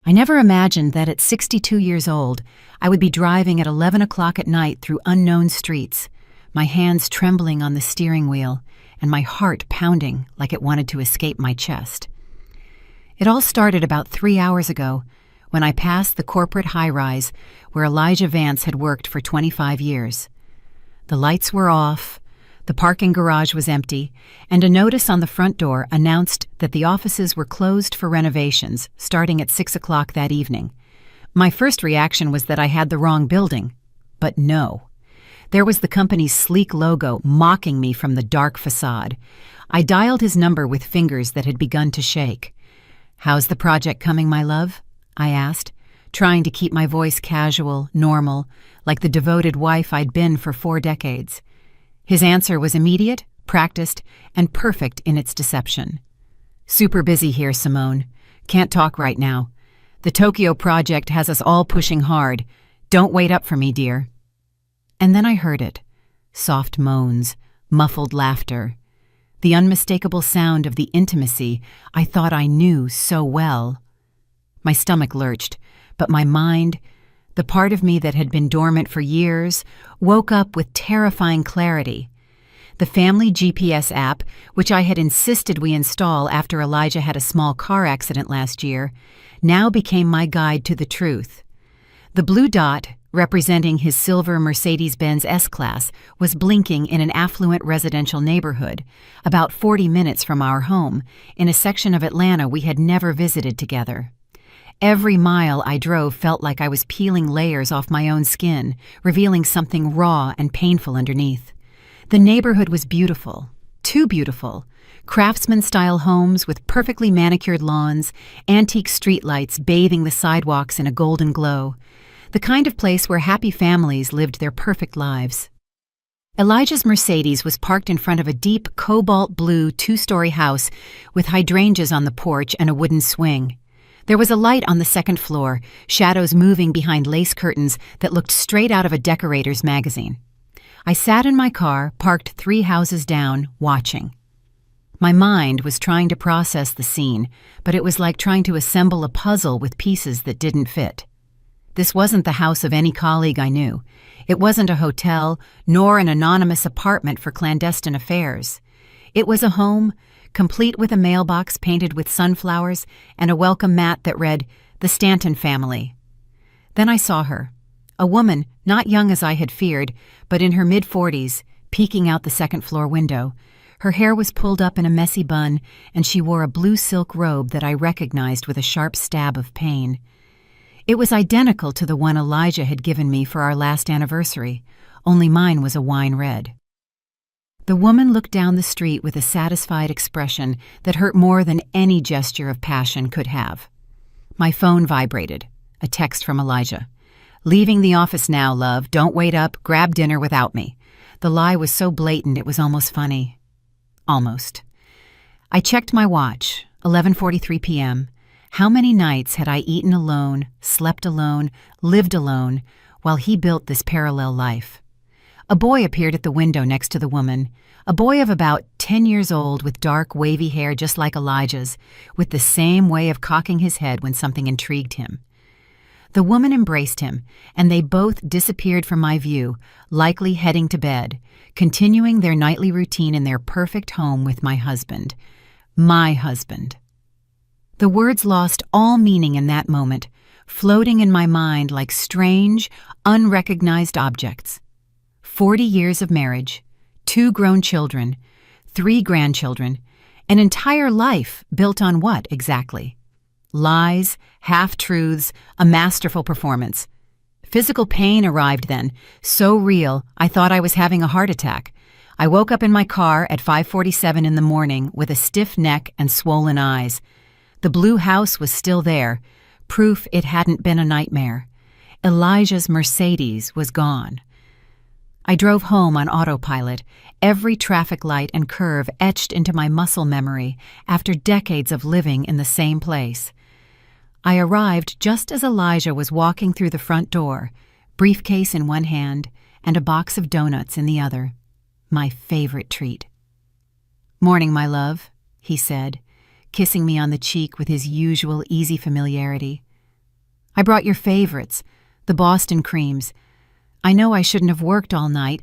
I never imagined that at 62 years old, I would be driving at 11 o'clock at night through unknown streets, my hands trembling on the steering wheel and my heart pounding like it wanted to escape my chest. It all started about 3 hours ago when I passed the corporate high-rise where Elijah Vance had worked for 25 years. The lights were off, the parking garage was empty, and a notice on the front door announced that the offices were closed for renovations starting at 6 o'clock that evening. My first reaction was that I had the wrong building, but no. There was the company's sleek logo mocking me from the dark facade. I dialed his number with fingers that had begun to shake. "How's the project coming, my love?" I asked, trying to keep my voice casual, normal, like the devoted wife I'd been for 4 decades. His answer was immediate, practiced, and perfect in its deception. "Super busy here, Simone. Can't talk right now. The Tokyo project has us all pushing hard. Don't wait up for me, dear." And then I heard it. Soft moans, muffled laughter. The unmistakable sound of the intimacy I thought I knew so well. My stomach lurched, but my mind, the part of me that had been dormant for years, woke up with terrifying clarity. The family GPS app, which I had insisted we install after Elijah had a small car accident last year, now became my guide to the truth. The blue dot, representing his silver Mercedes-Benz S-Class, was blinking in an affluent residential neighborhood, about 40 minutes from our home, in a section of Atlanta we had never visited together. Every mile I drove felt like I was peeling layers off my own skin, revealing something raw and painful underneath. The neighborhood was beautiful, too beautiful. Craftsman-style homes with perfectly manicured lawns, antique streetlights bathing the sidewalks in a golden glow. The kind of place where happy families lived their perfect lives. Elijah's Mercedes was parked in front of a deep cobalt blue 2-story house with hydrangeas on the porch and a wooden swing. There was a light on the second floor, shadows moving behind lace curtains that looked straight out of a decorator's magazine. I sat in my car, parked 3 houses down, watching. My mind was trying to process the scene, but it was like trying to assemble a puzzle with pieces that didn't fit. This wasn't the house of any colleague I knew. It wasn't a hotel, nor an anonymous apartment for clandestine affairs. It was a home, complete with a mailbox painted with sunflowers and a welcome mat that read, "The Stanton Family." Then I saw her, a woman not young as I had feared, but in her mid-40s, peeking out the second-floor window. Her hair was pulled up in a messy bun, and she wore a blue silk robe that I recognized with a sharp stab of pain. It was identical to the one Elijah had given me for our last anniversary, only mine was a wine red. The woman looked down the street with a satisfied expression that hurt more than any gesture of passion could have. My phone vibrated, a text from Elijah. "Leaving the office now, love. Don't wait up. Grab dinner without me." The lie was so blatant it was almost funny. Almost. I checked my watch, 11:43 p.m. How many nights had I eaten alone, slept alone, lived alone, while he built this parallel life? A boy appeared at the window next to the woman, a boy of about 10 years old with dark, wavy hair just like Elijah's, with the same way of cocking his head when something intrigued him. The woman embraced him, and they both disappeared from my view, likely heading to bed, continuing their nightly routine in their perfect home with my husband. My husband. The words lost all meaning in that moment, floating in my mind like strange, unrecognized objects. 40 years of marriage, 2 grown children, 3 grandchildren, an entire life built on what exactly? Lies, half-truths, a masterful performance. Physical pain arrived then, so real I thought I was having a heart attack. I woke up in my car at 5:47 in the morning with a stiff neck and swollen eyes. The blue house was still there, proof it hadn't been a nightmare. Elijah's Mercedes was gone. I drove home on autopilot, every traffic light and curve etched into my muscle memory after decades of living in the same place. I arrived just as Elijah was walking through the front door, briefcase in one hand and a box of donuts in the other. My favorite treat. "Morning, my love," he said, kissing me on the cheek with his usual easy familiarity. I brought your favorites, the Boston creams. I know I shouldn't have worked all night,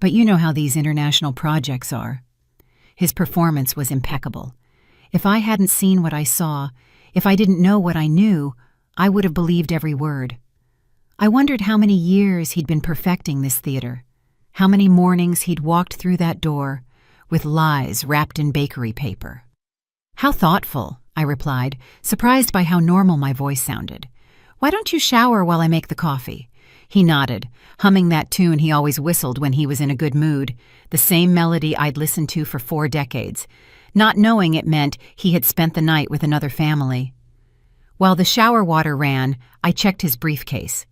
but you know how these international projects are." His performance was impeccable. If I hadn't seen what I saw, if I didn't know what I knew, I would have believed every word. I wondered how many years he'd been perfecting this theater, how many mornings he'd walked through that door with lies wrapped in bakery paper. "How thoughtful," I replied, surprised by how normal my voice sounded. "Why don't you shower while I make the coffee?" He nodded, humming that tune he always whistled when he was in a good mood, the same melody I'd listened to for 4 decades, not knowing it meant he had spent the night with another family. While the shower water ran, I checked his briefcase.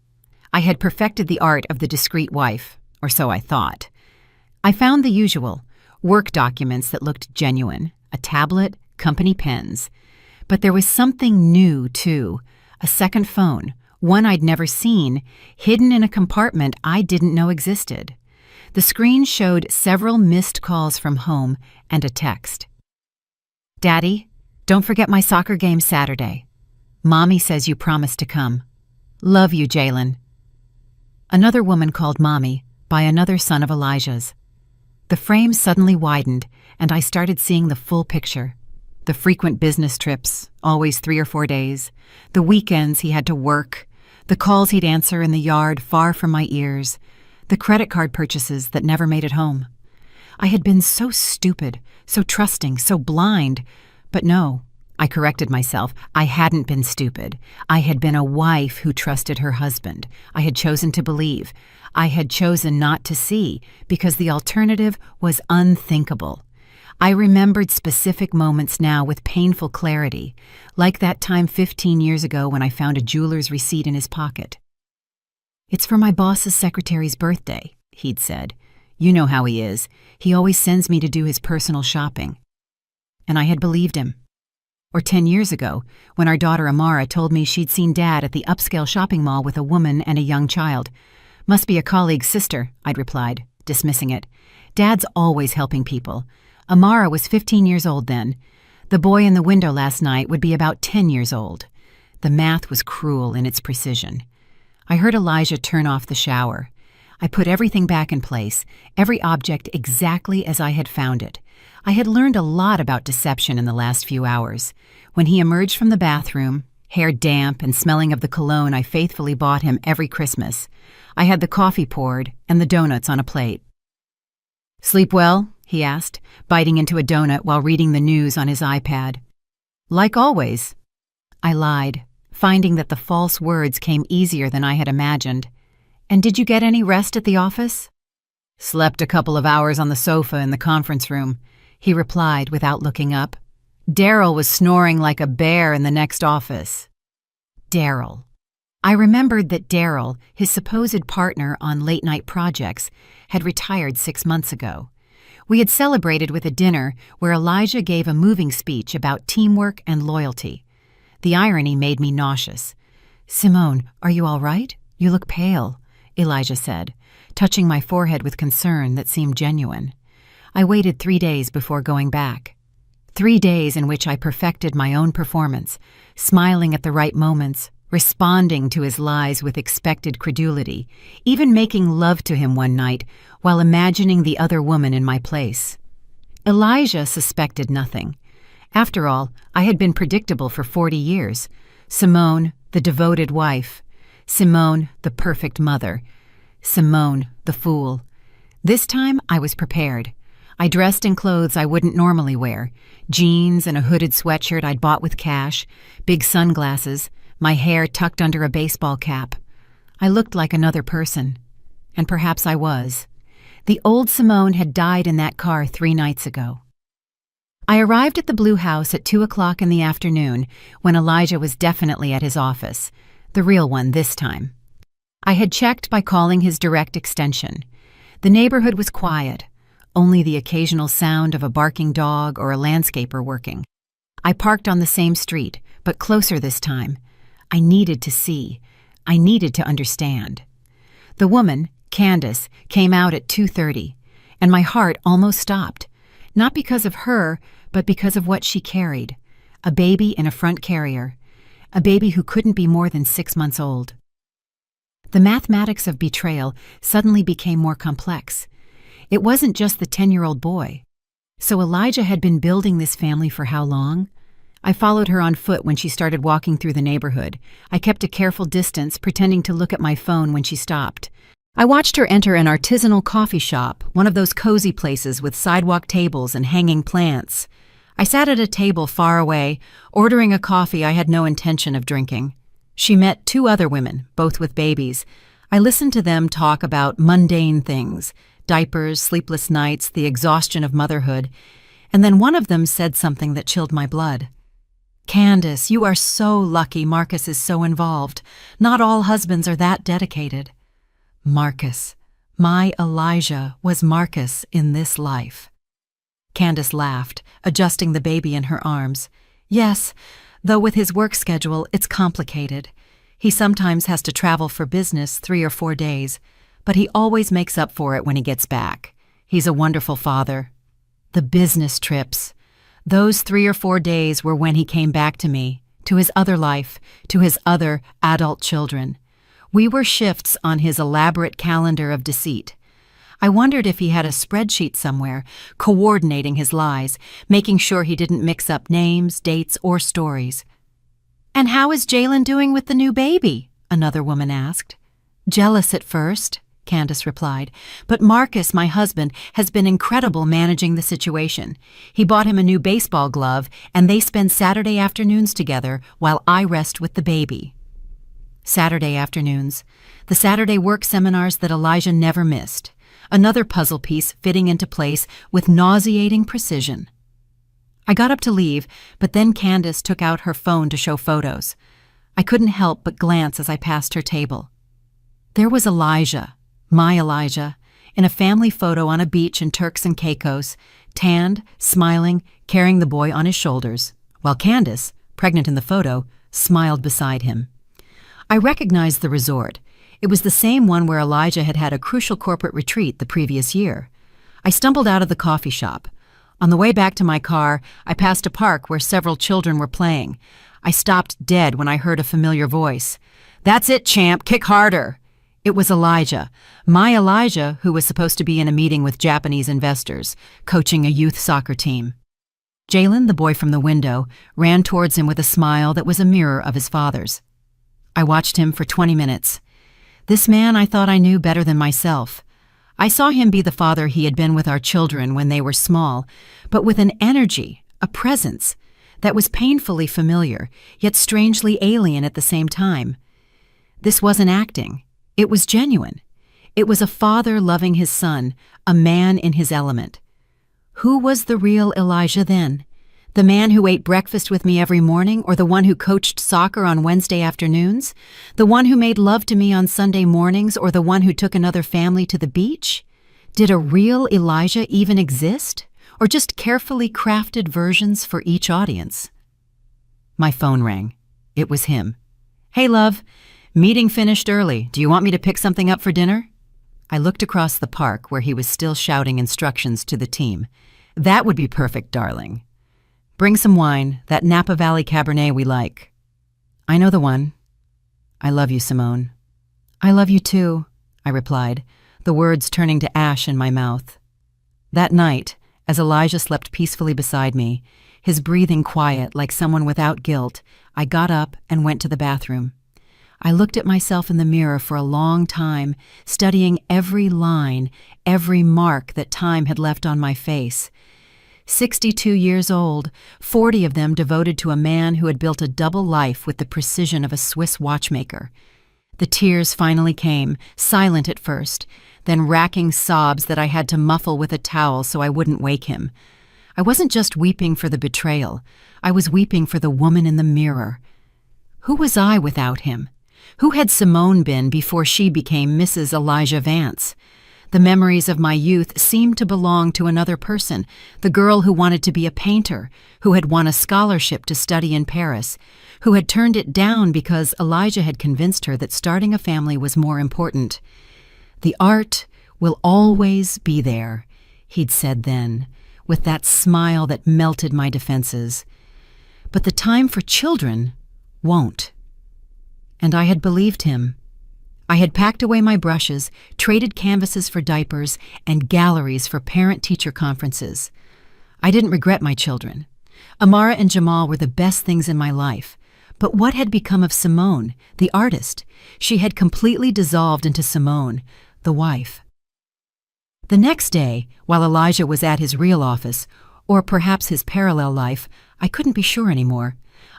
I had perfected the art of the discreet wife, or so I thought. I found the usual, work documents that looked genuine, a tablet, company pens. But there was something new, too, a second phone, one I'd never seen, hidden in a compartment I didn't know existed. The screen showed several missed calls from home and a text. "Daddy, don't forget my soccer game Saturday. Mommy says you promised to come. Love you, Jalen." Another woman called Mommy by another son of Elijah's. The frame suddenly widened, and I started seeing the full picture. The frequent business trips, always 3 or 4 days, the weekends he had to work, the calls he'd answer in the yard far from my ears, the credit card purchases that never made it home. I had been so stupid, so trusting, so blind, but no, I corrected myself. I hadn't been stupid. I had been a wife who trusted her husband. I had chosen to believe. I had chosen not to see, because the alternative was unthinkable. I remembered specific moments now with painful clarity, like that time 15 years ago when I found a jeweler's receipt in his pocket. "It's for my boss's secretary's birthday," he'd said. "You know how he is. He always sends me to do his personal shopping." And I had believed him. Or 10 years ago, when our daughter Amara told me she'd seen Dad at the upscale shopping mall with a woman and a young child. "Must be a colleague's sister," I'd replied, dismissing it. "Dad's always helping people. Amara was 15 years old then. The boy in the window last night would be about 10 years old." The math was cruel in its precision. I heard Elijah turn off the shower. I put everything back in place, every object exactly as I had found it. I had learned a lot about deception in the last few hours. When he emerged from the bathroom, hair damp and smelling of the cologne I faithfully bought him every Christmas, I had the coffee poured and the donuts on a plate. "Sleep well?" he asked, biting into a donut while reading the news on his iPad. "Like always." I lied, finding that the false words came easier than I had imagined. "And did you get any rest at the office?" "Slept a couple of hours on the sofa in the conference room," he replied without looking up. "Daryl was snoring like a bear in the next office." Daryl. I remembered that Daryl, his supposed partner on late-night projects, had retired 6 months ago. We had celebrated with a dinner where Elijah gave a moving speech about teamwork and loyalty. The irony made me nauseous. "Simone, are you all right? You look pale," Elijah said, touching my forehead with concern that seemed genuine. I waited 3 days before going back. 3 days in which I perfected my own performance, smiling at the right moments, responding to his lies with expected credulity, even making love to him one night while imagining the other woman in my place. Elijah suspected nothing. After all, I had been predictable for 40 years. Simone, the devoted wife. Simone, the perfect mother. Simone, the fool. This time I was prepared. I dressed in clothes I wouldn't normally wear, jeans and a hooded sweatshirt I'd bought with cash, big sunglasses, my hair tucked under a baseball cap. I looked like another person. And perhaps I was. The old Simone had died in that car 3 nights ago. I arrived at the Blue House at 2 o'clock in the afternoon when Elijah was definitely at his office, the real one this time. I had checked by calling his direct extension. The neighborhood was quiet, only the occasional sound of a barking dog or a landscaper working. I parked on the same street, but closer this time. I needed to see. I needed to understand. The woman, Candace, came out at 2:30, and my heart almost stopped, not because of her, but because of what she carried, a baby in a front carrier. a baby who couldn't be more than 6 months old. The mathematics of betrayal suddenly became more complex. It wasn't just the 10-year-old boy. So Elijah had been building this family for how long? I followed her on foot when she started walking through the neighborhood. I kept a careful distance, pretending to look at my phone when she stopped. I watched her enter an artisanal coffee shop, one of those cozy places with sidewalk tables and hanging plants. I sat at a table far away, ordering a coffee I had no intention of drinking. She met 2 other women, both with babies. I listened to them talk about mundane things, diapers, sleepless nights, the exhaustion of motherhood, and then one of them said something that chilled my blood. "Candace, you are so lucky Marcus is so involved. Not all husbands are that dedicated." Marcus. My Elijah was Marcus in this life. Candace laughed, adjusting the baby in her arms. "Yes, though with his work schedule, it's complicated. He sometimes has to travel for business 3 or 4 days, but he always makes up for it when he gets back. He's a wonderful father." The business trips. Those 3 or 4 days were when he came back to me, to his other life, to his other adult children. We were shifts on his elaborate calendar of deceit. I wondered if he had a spreadsheet somewhere, coordinating his lies, making sure he didn't mix up names, dates, or stories. "And how is Jalen doing with the new baby?" another woman asked. "Jealous at first," Candace replied, "but Marcus, my husband, has been incredible managing the situation. He bought him a new baseball glove, and they spend Saturday afternoons together while I rest with the baby." Saturday afternoons, the Saturday work seminars that Elijah never missed, another puzzle piece fitting into place with nauseating precision. I got up to leave, but then Candace took out her phone to show photos. I couldn't help but glance as I passed her table. There was Elijah, my Elijah, in a family photo on a beach in Turks and Caicos, tanned, smiling, carrying the boy on his shoulders, while Candace, pregnant in the photo, smiled beside him. I recognized the resort. It was the same one where Elijah had had a crucial corporate retreat the previous year. I stumbled out of the coffee shop. On the way back to my car, I passed a park where several children were playing. I stopped dead when I heard a familiar voice. "That's it, champ, kick harder." It was Elijah, my Elijah, who was supposed to be in a meeting with Japanese investors, coaching a youth soccer team. Jalen, the boy from the window, ran towards him with a smile that was a mirror of his father's. I watched him for 20 minutes. This man I thought I knew better than myself. I saw him be the father he had been with our children when they were small, but with an energy, a presence, that was painfully familiar, yet strangely alien at the same time. This wasn't acting. It was genuine. It was a father loving his son, a man in his element. Who was the real Elijah then? The man who ate breakfast with me every morning, or the one who coached soccer on Wednesday afternoons? The one who made love to me on Sunday mornings, or the one who took another family to the beach? Did a real Elijah even exist, or just carefully crafted versions for each audience? My phone rang. It was him. "Hey, love. Meeting finished early. Do you want me to pick something up for dinner?" I looked across the park where he was still shouting instructions to the team. "That would be perfect, darling. Bring some wine, that Napa Valley Cabernet we like." "I know the one." "I love you, Simone." "I love you too," I replied, the words turning to ash in my mouth. That night, as Elijah slept peacefully beside me, his breathing quiet like someone without guilt, I got up and went to the bathroom. I looked at myself in the mirror for a long time, studying every line, every mark that time had left on my face. 62 years old, 40 of them devoted to a man who had built a double life with the precision of a Swiss watchmaker. The tears finally came, silent at first, then racking sobs that I had to muffle with a towel so I wouldn't wake him. I wasn't just weeping for the betrayal. I was weeping for the woman in the mirror. Who was I without him? Who had Simone been before she became Mrs. Elijah Vance? The memories of my youth seemed to belong to another person, the girl who wanted to be a painter, who had won a scholarship to study in Paris, who had turned it down because Elijah had convinced her that starting a family was more important. "The art will always be there," he'd said then, with that smile that melted my defenses. But the time for children Won't. And I had believed him. I had packed away my brushes, traded canvases for diapers, and galleries for parent-teacher conferences. I didn't regret my children. Amara and Jamal were the best things in my life. But what had become of Simone, the artist? She had completely dissolved into Simone, the wife. The next day, while Elijah was at his real office, or perhaps his parallel life, I couldn't be sure anymore,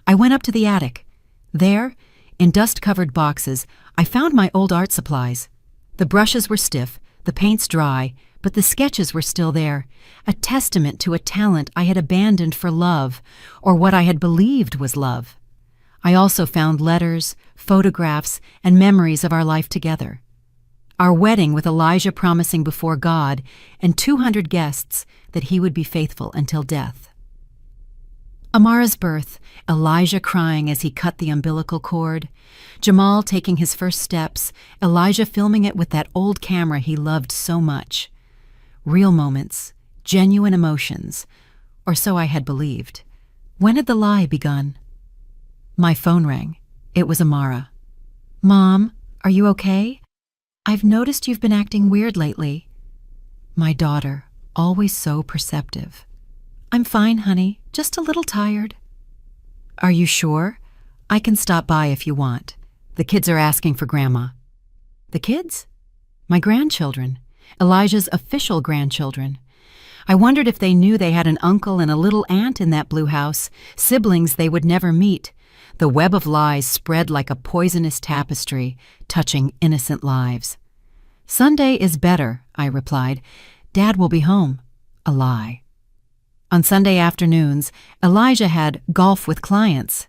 I went up to the attic. There, in dust-covered boxes, I found my old art supplies. The brushes were stiff, the paints dry, but the sketches were still there, a testament to a talent I had abandoned for love, or what I had believed was love. I also found letters, photographs, and memories of our life together. Our wedding with Elijah promising before God and 200 guests that he would be faithful until death. Amara's birth, Elijah crying as he cut the umbilical cord, Jamal taking his first steps, Elijah filming it with that old camera he loved so much. Real moments, genuine emotions, or so I had believed. When had the lie begun? My phone rang. It was Amara. "Mom, are you okay? I've noticed you've been acting weird lately." My daughter, always so perceptive. "I'm fine, honey, just a little tired." "Are you sure? I can stop by if you want. The kids are asking for Grandma." "The kids?" "My grandchildren. Elijah's official grandchildren. I wondered if they knew they had an uncle and a little aunt in that blue house, siblings they would never meet. The web of lies spread like a poisonous tapestry, touching innocent lives. "Sunday is better," I replied. "Dad will be home." A lie. On Sunday afternoons, Elijah had golf with clients.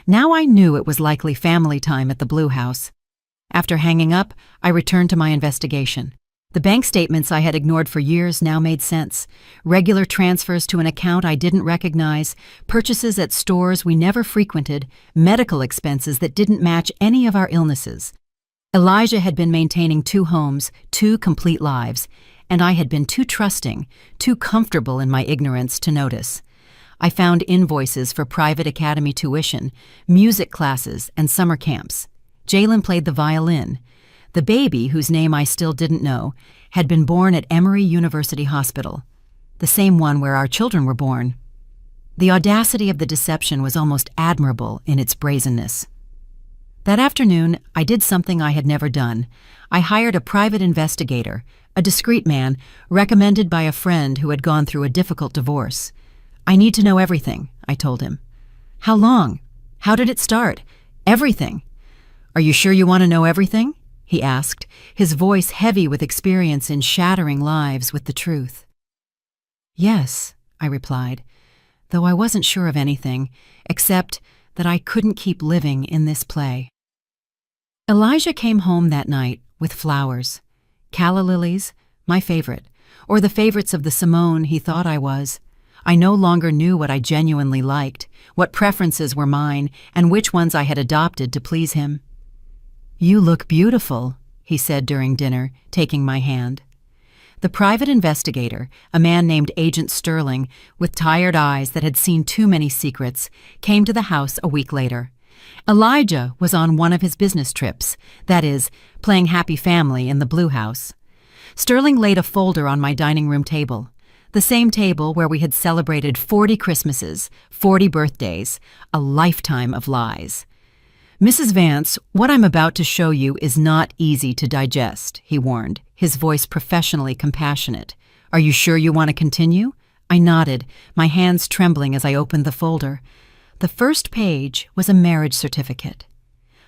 Now I knew it was likely family time at the Blue House. After hanging up, I returned to my investigation. The bank statements I had ignored for years now made sense. Regular transfers to an account I didn't recognize, purchases at stores we never frequented, medical expenses that didn't match any of our illnesses. Elijah had been maintaining 2 homes, 2 complete lives, and I had been too trusting, too comfortable in my ignorance to notice. I found invoices for private academy tuition, music classes, and summer camps. Jalen played the violin. The baby, whose name I still didn't know, had been born at Emory University Hospital, the same one where our children were born. The audacity of the deception was almost admirable in its brazenness. That afternoon, I did something I had never done. I hired a private investigator, a discreet man, recommended by a friend who had gone through a difficult divorce. "I need to know everything," I told him. "How long? How did it start? Everything." "Are you sure you want to know everything?" he asked, his voice heavy with experience in shattering lives with the truth. "Yes," I replied, though I wasn't sure of anything, except that I couldn't keep living in this play. Elijah came home that night with flowers. Calla lilies, my favorite, or the favorites of the Simone he thought I was. I no longer knew what I genuinely liked, what preferences were mine, and which ones I had adopted to please him. "You look beautiful," he said during dinner, taking my hand. The private investigator, a man named Agent Sterling, with tired eyes that had seen too many secrets, came to the house a week later. Elijah was on one of his business trips, that is, playing Happy Family in the Blue House. Sterling laid a folder on my dining room table, the same table where we had celebrated 40 Christmases, 40 birthdays, a lifetime of lies. "Mrs. Vance, what I'm about to show you is not easy to digest," he warned, his voice professionally compassionate. "Are you sure you want to continue?" I nodded, my hands trembling as I opened the folder. The first page was a marriage certificate.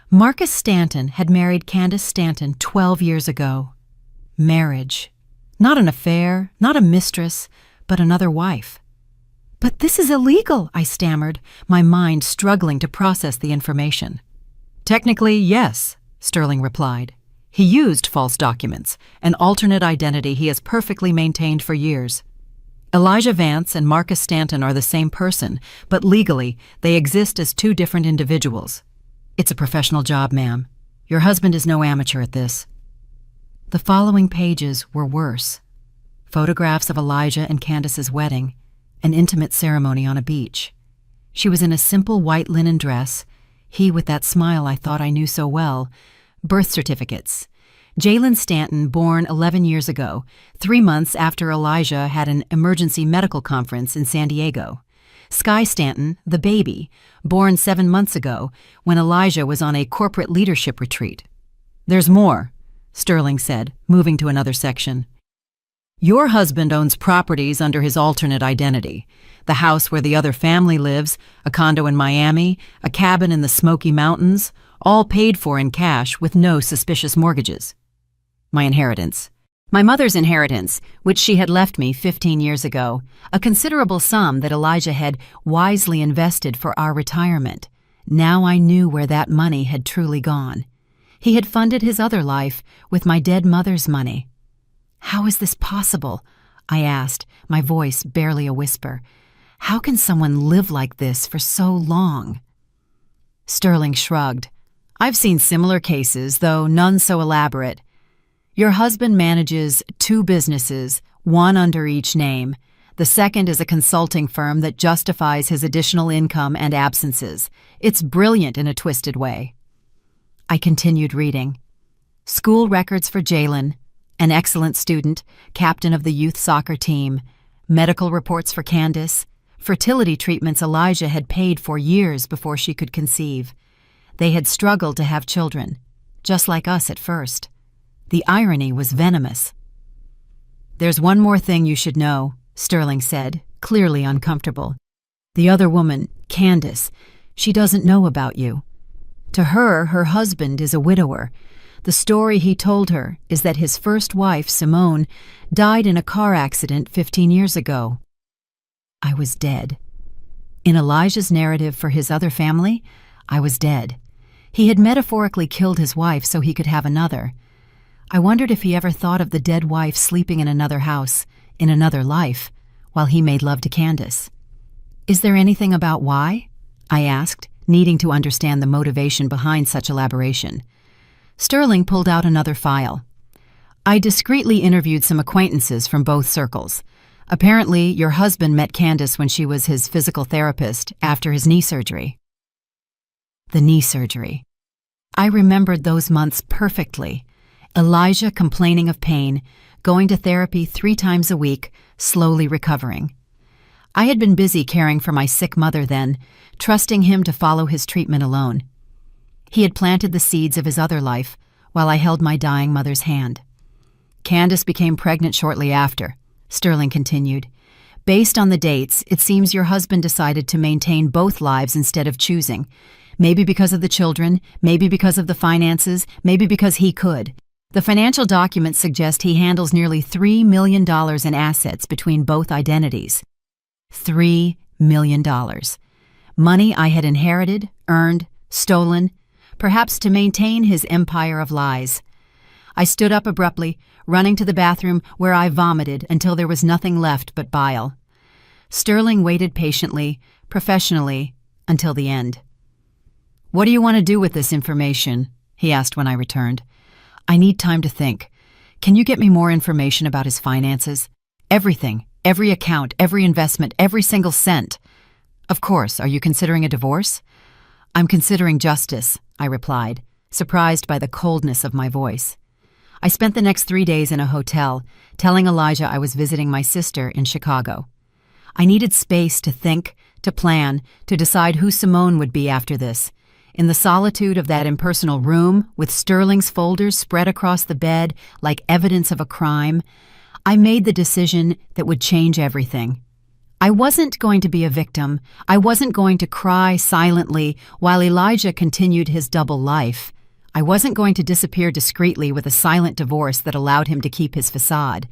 Marcus Stanton had married Candace Stanton 12 years ago. Marriage. Not an affair, not a mistress, but another wife. "But this is illegal," I stammered, my mind struggling to process the information. "Technically, yes," Sterling replied. "He used false documents, an alternate identity he has perfectly maintained for years. Elijah Vance and Marcus Stanton are the same person, but legally, they exist as 2 different individuals. It's a professional job, ma'am. Your husband is no amateur at this." The following pages were worse. Photographs of Elijah and Candace's wedding, an intimate ceremony on a beach. She was in a simple white linen dress. He with that smile I thought I knew so well. Birth certificates. Jalen Stanton, born 11 years ago, 3 months after Elijah had an emergency medical conference in San Diego. Sky Stanton, the baby, born 7 months ago when Elijah was on a corporate leadership retreat. There's more, Sterling said, moving to another section. Your husband owns properties under his alternate identity. The house where the other family lives, a condo in Miami, a cabin in the Smoky Mountains, all paid for in cash with no suspicious mortgages. My inheritance. My mother's inheritance, which she had left me 15 years ago, a considerable sum that Elijah had wisely invested for our retirement. Now I knew where that money had truly gone. He had funded his other life with my dead mother's money. How is this possible? I asked, my voice barely a whisper. How can someone live like this for so long? Sterling shrugged. I've seen similar cases, though none so elaborate. Your husband manages 2 businesses, one under each name. The second is a consulting firm that justifies his additional income and absences. It's brilliant in a twisted way. I continued reading. School records for Jalen, an excellent student, captain of the youth soccer team. Medical reports for Candace. Fertility treatments Elijah had paid for years before she could conceive. They had struggled to have children, just like us at first. The irony was venomous. There's one more thing you should know, Sterling said, clearly uncomfortable. The other woman, Candace, she doesn't know about you. To her, her husband is a widower. The story he told her is that his first wife, Simone, died in a car accident 15 years ago. I was dead. In Elijah's narrative for his other family, I was dead. He had metaphorically killed his wife so he could have another. I wondered if he ever thought of the dead wife sleeping in another house, in another life, while he made love to Candace. Is there anything about why? I asked, needing to understand the motivation behind such elaboration. Sterling pulled out another file. I discreetly interviewed some acquaintances from both circles. Apparently, your husband met Candace when she was his physical therapist after his knee surgery. The knee surgery. I remembered those months perfectly. Elijah complaining of pain, going to therapy 3 times a week, slowly recovering. I had been busy caring for my sick mother then, trusting him to follow his treatment alone. He had planted the seeds of his other life, while I held my dying mother's hand. Candace became pregnant shortly after, Sterling continued. Based on the dates, it seems your husband decided to maintain both lives instead of choosing. Maybe because of the children, maybe because of the finances, maybe because he could. The financial documents suggest he handles nearly $3 million in assets between both identities. $3 million. Money I had inherited, earned, stolen, perhaps to maintain his empire of lies. I stood up abruptly, running to the bathroom where I vomited until there was nothing left but bile. Sterling waited patiently, professionally, until the end. What do you want to do with this information? He asked when I returned. I need time to think. Can you get me more information about his finances? Everything, every account, every investment, every single cent. Of course, are you considering a divorce? I'm considering justice, I replied, surprised by the coldness of my voice. I spent the next 3 days in a hotel, telling Elijah I was visiting my sister in Chicago. I needed space to think, to plan, to decide who Simone would be after this. In the solitude of that impersonal room, with Sterling's folders spread across the bed like evidence of a crime, I made the decision that would change everything. I wasn't going to be a victim. I wasn't going to cry silently while Elijah continued his double life. I wasn't going to disappear discreetly with a silent divorce that allowed him to keep his facade.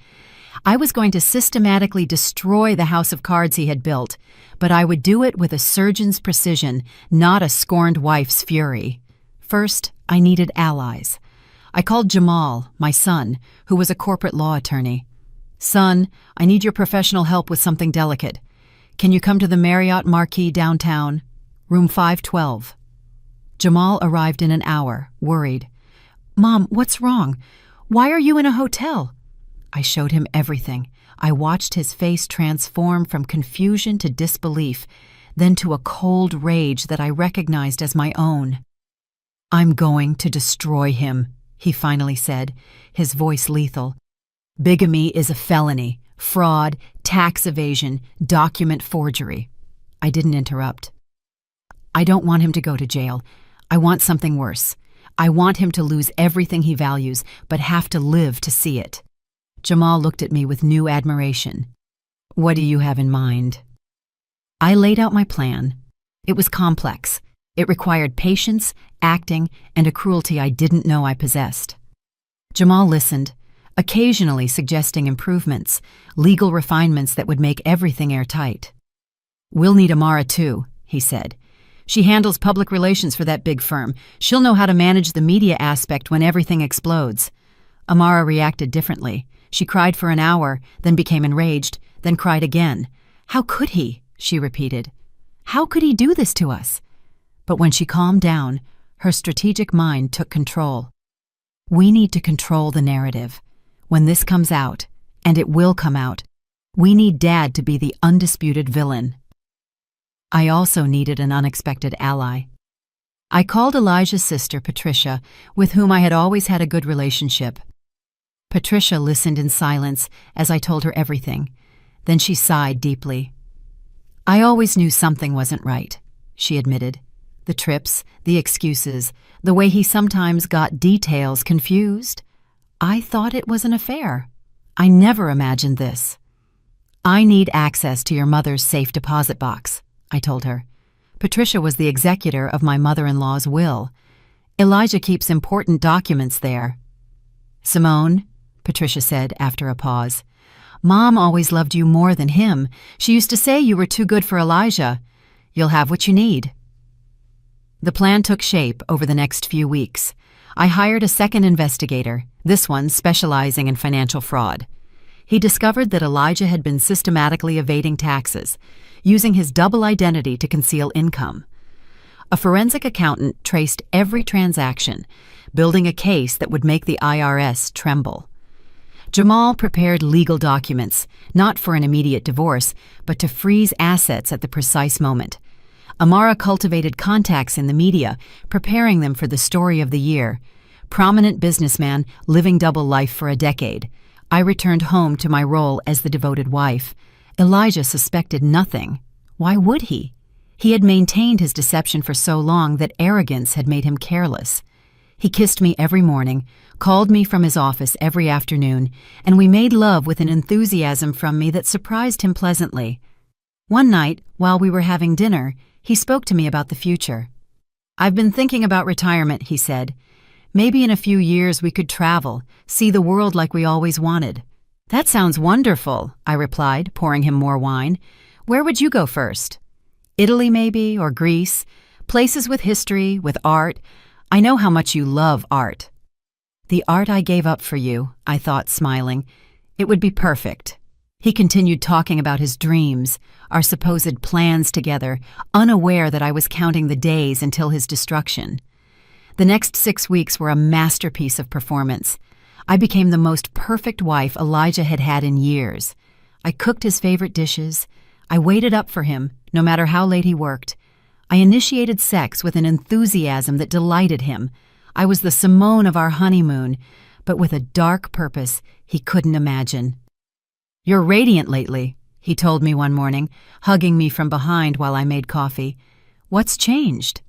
I was going to systematically destroy the house of cards he had built, but I would do it with a surgeon's precision, not a scorned wife's fury. First, I needed allies. I called Jamal, my son, who was a corporate law attorney. Son, I need your professional help with something delicate. Can you come to the Marriott Marquis downtown? Room 512. Jamal arrived in an hour, worried. Mom, what's wrong? Why are you in a hotel? I showed him everything. I watched his face transform from confusion to disbelief. then to a cold rage that I recognized as my own. "I'm going to destroy him," he finally said, his voice lethal. "Bigamy is a felony, fraud, tax evasion, document forgery." I didn't interrupt. "I don't want him to go to jail. I want something worse. I want him to lose everything he values, but have to live to see it." Jamal looked at me with new admiration. "What do you have in mind?" I laid out my plan. It was complex. It required patience, acting, and a cruelty I didn't know I possessed. Jamal listened, occasionally suggesting improvements, legal refinements that would make everything airtight. "We'll need Amara too," he said. "She handles public relations for that big firm. She'll know how to manage the media aspect when everything explodes." Amara reacted differently. She cried for an hour, then became enraged, then cried again. "How could he?" she repeated. "How could he do this to us?" But when she calmed down, her strategic mind took control. "We need to control the narrative. When this comes out, and it will come out, we need Dad to be the undisputed villain." I also needed an unexpected ally. I called Elijah's sister, Patricia, with whom I had always had a good relationship. Patricia listened in silence as I told her everything. Then she sighed deeply. "I always knew something wasn't right," she admitted. "The trips, the excuses, the way he sometimes got details confused. I thought it was an affair. I never imagined this." "I need access to your mother's safe deposit box," I told her. "Patricia was the executor of my mother-in-law's will. Elijah keeps important documents there." "Simone," Patricia said after a pause, "Mom always loved you more than him. She used to say you were too good for Elijah. You'll have what you need." The plan took shape over the next few weeks. I hired a second investigator, this one specializing in financial fraud. He discovered that Elijah had been systematically evading taxes, using his double identity to conceal income. A forensic accountant traced every transaction, building a case that would make the IRS tremble. Jamal prepared legal documents, not for an immediate divorce, but to freeze assets at the precise moment. Amara cultivated contacts in the media, preparing them for the story of the year. Prominent businessman, living double life for a decade. I returned home to my role as the devoted wife. Elijah suspected nothing. Why would he? He had maintained his deception for so long that arrogance had made him careless. He kissed me every morning, called me from his office every afternoon, and we made love with an enthusiasm from me that surprised him pleasantly. One night, while we were having dinner, he spoke to me about the future. "I've been thinking about retirement," he said. "Maybe in a few years we could travel, see the world like we always wanted." "That sounds wonderful," I replied, pouring him more wine. "Where would you go first?" "Italy maybe, or Greece. Places with history, with art. I know how much you love art." "The art I gave up for you," I thought, smiling. "It would be perfect." He continued talking about his dreams, our supposed plans together, unaware that I was counting the days until his destruction. The next 6 weeks were a masterpiece of performance. I became the most perfect wife Elijah had had in years. I cooked his favorite dishes. I waited up for him, no matter how late he worked. I initiated sex with an enthusiasm that delighted him. I was the Simone of our honeymoon, but with a dark purpose he couldn't imagine. "You're radiant lately," he told me one morning, hugging me from behind while I made coffee. "What's changed?"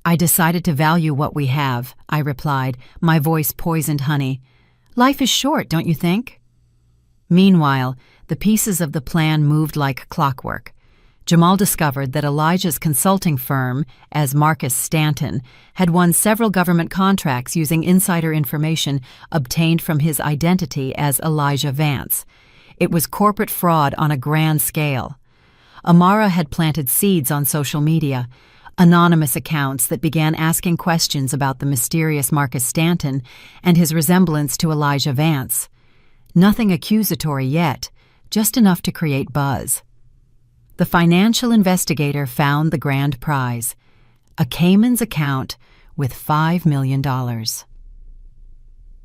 "I decided to value what we have," I replied, my voice poisoned honey. "Life is short, don't you think?" Meanwhile, the pieces of the plan moved like clockwork. Jamal discovered that Elijah's consulting firm, as Marcus Stanton, had won several government contracts using insider information obtained from his identity as Elijah Vance. It was corporate fraud on a grand scale. Amara had planted seeds on social media, anonymous accounts that began asking questions about the mysterious Marcus Stanton and his resemblance to Elijah Vance. Nothing accusatory yet, just enough to create buzz. The financial investigator found the grand prize, a Cayman's account with $5 million.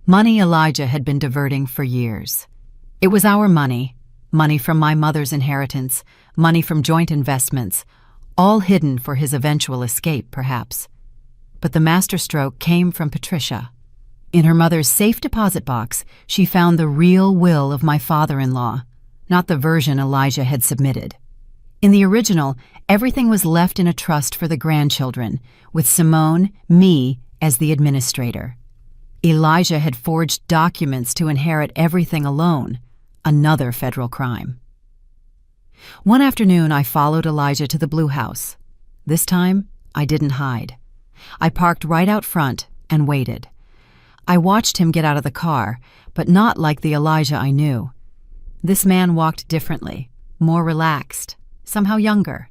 Money Elijah had been diverting for years. It was our money, money from my mother's inheritance, money from joint investments, all hidden for his eventual escape, perhaps. But the masterstroke came from Patricia. In her mother's safe deposit box, she found the real will of my father-in-law, not the version Elijah had submitted. In the original, everything was left in a trust for the grandchildren, with Simone, me, as the administrator. Elijah had forged documents to inherit everything alone, another federal crime. One afternoon, I followed Elijah to the Blue House. This time, I didn't hide. I parked right out front and waited. I watched him get out of the car, but not like the Elijah I knew. This man walked differently, more relaxed, somehow younger.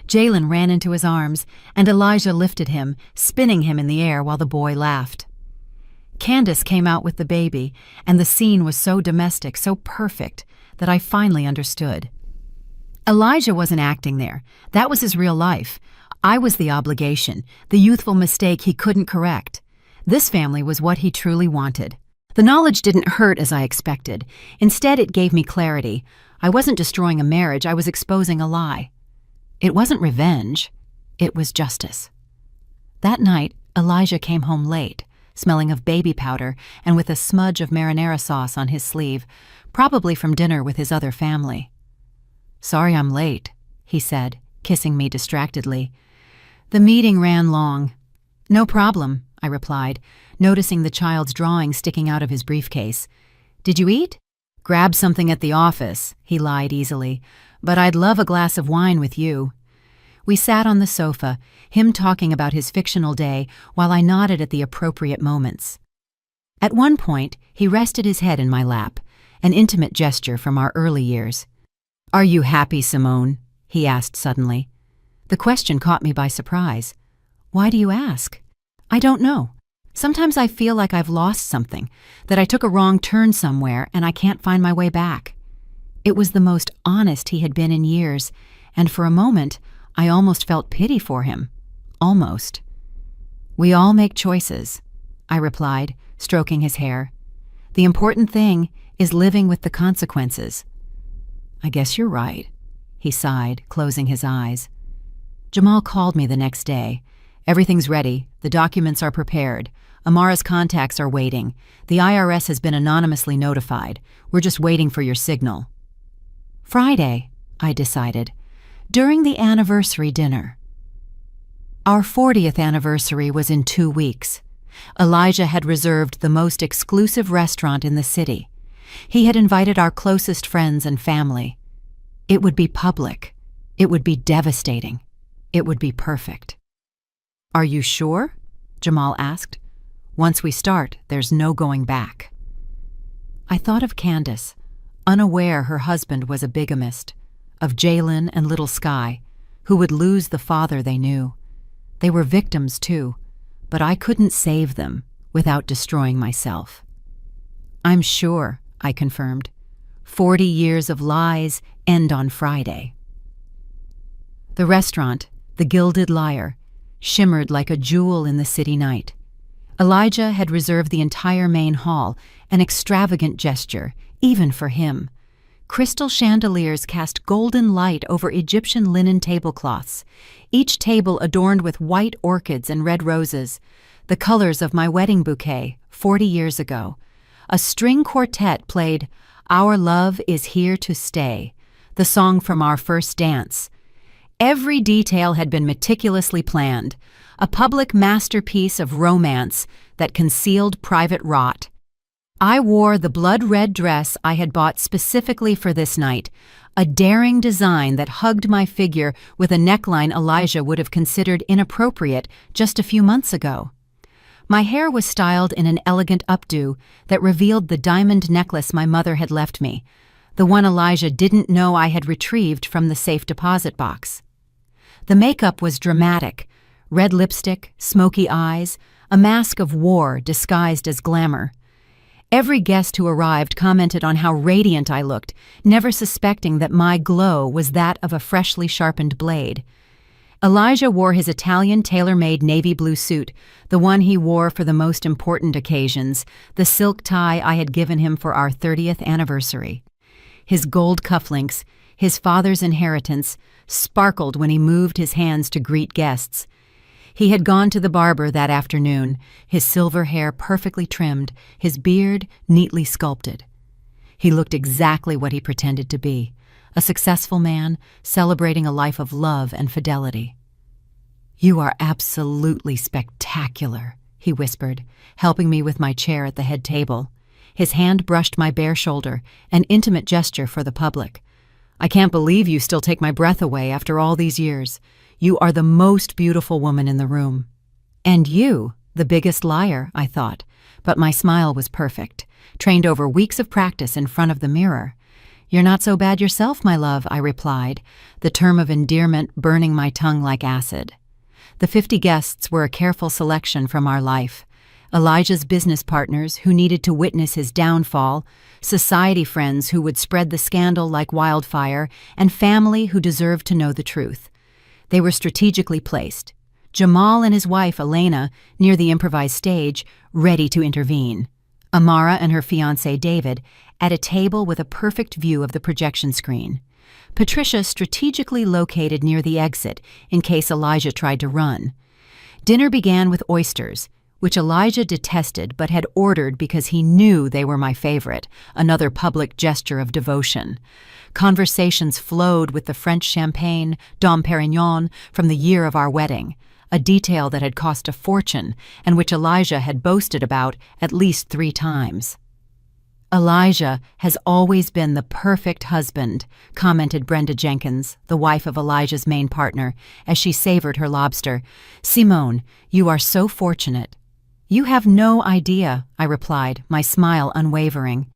Jalen ran into his arms, and Elijah lifted him, spinning him in the air while the boy laughed. Candace came out with the baby, and the scene was so domestic, so perfect, that I finally understood. Elijah wasn't acting there. That was his real life. I was the obligation, the youthful mistake he couldn't correct. This family was what he truly wanted. The knowledge didn't hurt as I expected. Instead, it gave me clarity. I wasn't destroying a marriage, I was exposing a lie. It wasn't revenge. It was justice. That night, Elijah came home late, smelling of baby powder and with a smudge of marinara sauce on his sleeve, probably from dinner with his other family. "Sorry I'm late," he said, kissing me distractedly. "The meeting ran long." "No problem," I replied, noticing the child's drawing sticking out of his briefcase. "Did you eat?" "Grab something at the office," he lied easily, "but I'd love a glass of wine with you." We sat on the sofa, him talking about his fictional day while I nodded at the appropriate moments. At one point, he rested his head in my lap, an intimate gesture from our early years. "Are you happy, Simone?" he asked suddenly. The question caught me by surprise. "Why do you ask?" "I don't know. Sometimes I feel like I've lost something, that I took a wrong turn somewhere and I can't find my way back." It was the most honest he had been in years, and for a moment, I almost felt pity for him. Almost. "We all make choices," I replied, stroking his hair. "The important thing is living with the consequences." "I guess you're right," he sighed, closing his eyes. Jamal called me the next day. "Everything's ready. The documents are prepared. Amara's contacts are waiting. The IRS has been anonymously notified. We're just waiting for your signal." Friday, I decided, during the anniversary dinner. Our 40th anniversary was in 2 weeks. Elijah had reserved the most exclusive restaurant in the city. He had invited our closest friends and family. It would be public. It would be devastating. It would be perfect. "Are you sure?" Jamal asked. "Once we start, there's no going back." I thought of Candace, unaware her husband was a bigamist, of Jalen and little Sky, who would lose the father they knew. They were victims too, but I couldn't save them without destroying myself. "I'm sure," I confirmed. 40 years of lies end on Friday. The restaurant, the Gilded Lyre, shimmered like a jewel in the city night. Elijah had reserved the entire main hall, an extravagant gesture, even for him. Crystal chandeliers cast golden light over Egyptian linen tablecloths, each table adorned with white orchids and red roses, the colors of my wedding bouquet 40 years ago. A string quartet played "Our Love Is Here to Stay," the song from our first dance. Every detail had been meticulously planned, a public masterpiece of romance that concealed private rot. I wore the blood-red dress I had bought specifically for this night, a daring design that hugged my figure with a neckline Elijah would have considered inappropriate just a few months ago. My hair was styled in an elegant updo that revealed the diamond necklace my mother had left me, the one Elijah didn't know I had retrieved from the safe deposit box. The makeup was dramatic: red lipstick, smoky eyes, a mask of war disguised as glamour. Every guest who arrived commented on how radiant I looked, never suspecting that my glow was that of a freshly sharpened blade. Elijah wore his Italian tailor-made navy blue suit, the one he wore for the most important occasions, the silk tie I had given him for our 30th anniversary. His gold cufflinks, His father's inheritance sparkled when he moved his hands to greet guests. He had gone to the barber that afternoon, his silver hair perfectly trimmed, his beard neatly sculpted. He looked exactly what he pretended to be, a successful man celebrating a life of love and fidelity. "You are absolutely spectacular," he whispered, helping me with my chair at the head table. His hand brushed my bare shoulder, an intimate gesture for the public. "I can't believe you still take my breath away after all these years. You are the most beautiful woman in the room." "And you, the biggest liar," I thought, but my smile was perfect, trained over weeks of practice in front of the mirror. "You're not so bad yourself, my love," I replied, the term of endearment burning my tongue like acid. The 50 guests were a careful selection from our life. Elijah's business partners who needed to witness his downfall, society friends who would spread the scandal like wildfire, and family who deserved to know the truth. They were strategically placed. Jamal and his wife, Elena, near the improvised stage, ready to intervene. Amara and her fiancé, David, at a table with a perfect view of the projection screen. Patricia strategically located near the exit in case Elijah tried to run. Dinner began with oysters, which Elijah detested but had ordered because he knew they were my favorite, another public gesture of devotion. Conversations flowed with the French champagne, Dom Perignon, from the year of our wedding, a detail that had cost a fortune and which Elijah had boasted about at least 3 times. "Elijah has always been the perfect husband," commented Brenda Jenkins, the wife of Elijah's main partner, as she savored her lobster. "Simone, you are so fortunate." "You have no idea," I replied, my smile unwavering.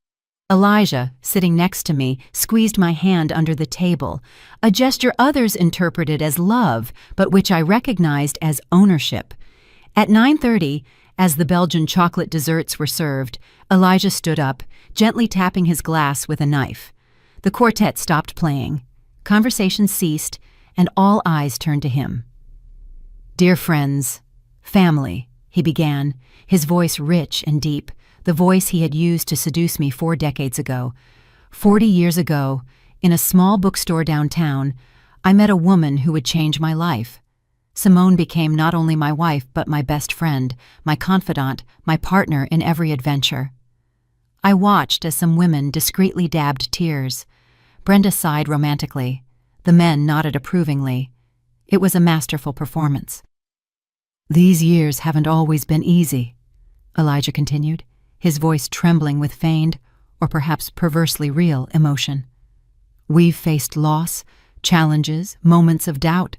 Elijah, sitting next to me, squeezed my hand under the table, a gesture others interpreted as love, but which I recognized as ownership. At 9:30, as the Belgian chocolate desserts were served, Elijah stood up, gently tapping his glass with a knife. The quartet stopped playing. Conversation ceased, and all eyes turned to him. "Dear friends, family," he began, his voice rich and deep, the voice he had used to seduce me 4 decades ago. 40 years ago, in a small bookstore downtown, I met a woman who would change my life. Simone became not only my wife but my best friend, my confidant, my partner in every adventure. I watched as some women discreetly dabbed tears. Brenda sighed romantically. The men nodded approvingly. It was a masterful performance. "These years haven't always been easy," Elijah continued, his voice trembling with feigned, or perhaps perversely real, emotion. "We've faced loss, challenges, moments of doubt.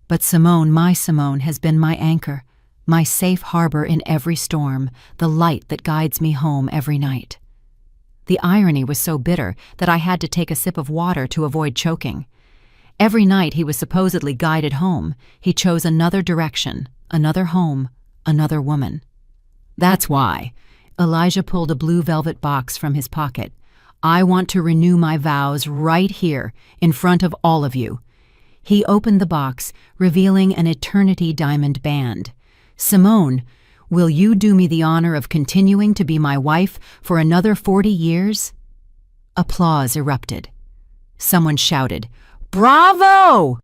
But Simone, my Simone, has been my anchor, my safe harbor in every storm, the light that guides me home every night." The irony was so bitter that I had to take a sip of water to avoid choking. Every night he was supposedly guided home, he chose another direction, another home, another woman. "That's why," Elijah pulled a blue velvet box from his pocket, "I want to renew my vows right here, in front of all of you." He opened the box, revealing an eternity diamond band. "Simone, will you do me the honor of continuing to be my wife for another 40 years? Applause erupted. Someone shouted, "Bravo!"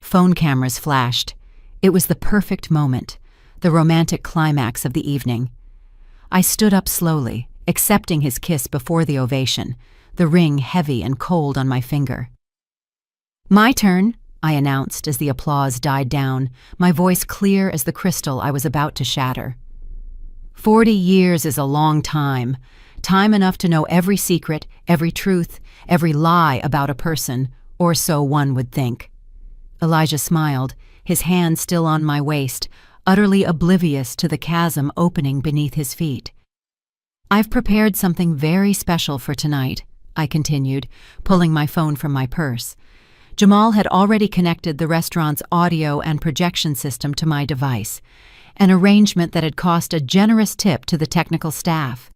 Phone cameras flashed. It was the perfect moment, the romantic climax of the evening. I stood up slowly, accepting his kiss before the ovation, the ring heavy and cold on my finger. "My turn," I announced as the applause died down, my voice clear as the crystal I was about to shatter. 40 years is a long time, time enough to know every secret, every truth, every lie about a person, or so one would think. Elijah smiled, his hand still on my waist, utterly oblivious to the chasm opening beneath his feet. "I've prepared something very special for tonight," I continued, pulling my phone from my purse. Jamal had already connected the restaurant's audio and projection system to my device, an arrangement that had cost a generous tip to the technical staff.